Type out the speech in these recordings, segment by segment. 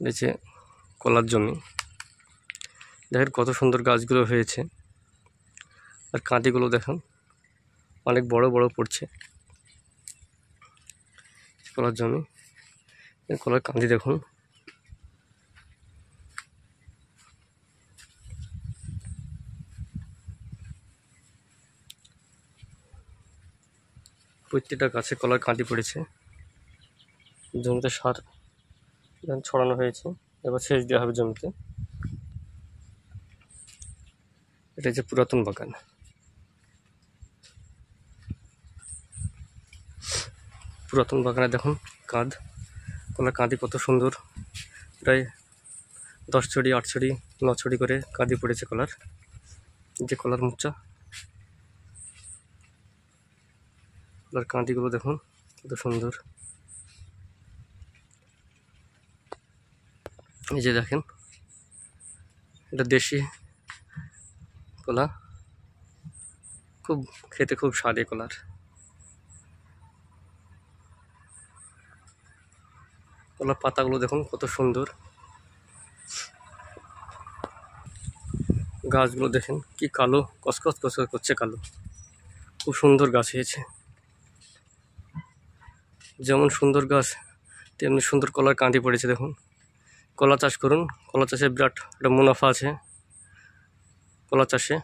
নিচে কলার জমি। দেখেন কত সুন্দর গাছগুলো হয়েছে, আর কাঁদিগুলো দেখুন অনেক বড় বড় পড়ছে। কলার জমি, কলার কাঁদি দেখুন। প্রত্যেকটা গাছে কলার কাঁদি পড়েছে। জমিতে সার ছড়ানো হয়েছে, এবার সেচ দেওয়া হবে জমিতে। এটা হচ্ছে পুরাতন বাগান। পুরাতন বাগানে দেখুন কলার কাঁদি কত সুন্দর, প্রায় 10 ছড়ি 8 ছড়ি 9 ছড়ি করে কাঁদি পড়েছে কলার। যে কলার মুচা, কলার কাঁদিগুলো দেখুন কত সুন্দর। এই যে দেখেন, এটা দেশি কলা, খেতে খুব স্বাদ এই কলার। কলার পাতাগুলো দেখুন কত সুন্দর, গাছগুলো দেখেন কি কালো, কসকস কসকস করছে কালো। খুব সুন্দর গাছ হয়েছে। যেমন সুন্দর গাছ তেমনি সুন্দর কলার কাঁদি পড়েছে দেখুন। কলা চাষ করুন, কলা চাষে বিরাট একটা মুনাফা আছে। কলা চাষে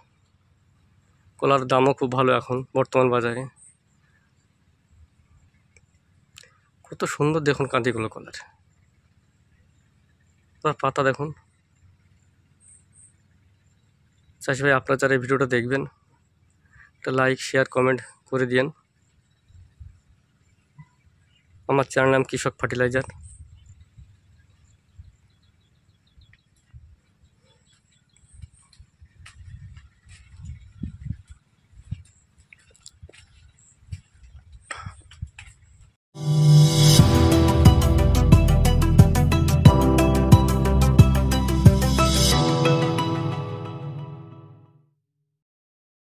কলার দামও খুব ভালো এখন বর্তমান বাজারে। কত সুন্দর দেখুন কাঁদিগুলো কলার পাতা দেখুন। চাষি ভাই, আপনারা যারা এই ভিডিওটা দেখবেন, একটা লাইক শেয়ার কমেন্ট করে দিন। আমার চ্যানেল নাম কৃষক ফার্টিলাইজার।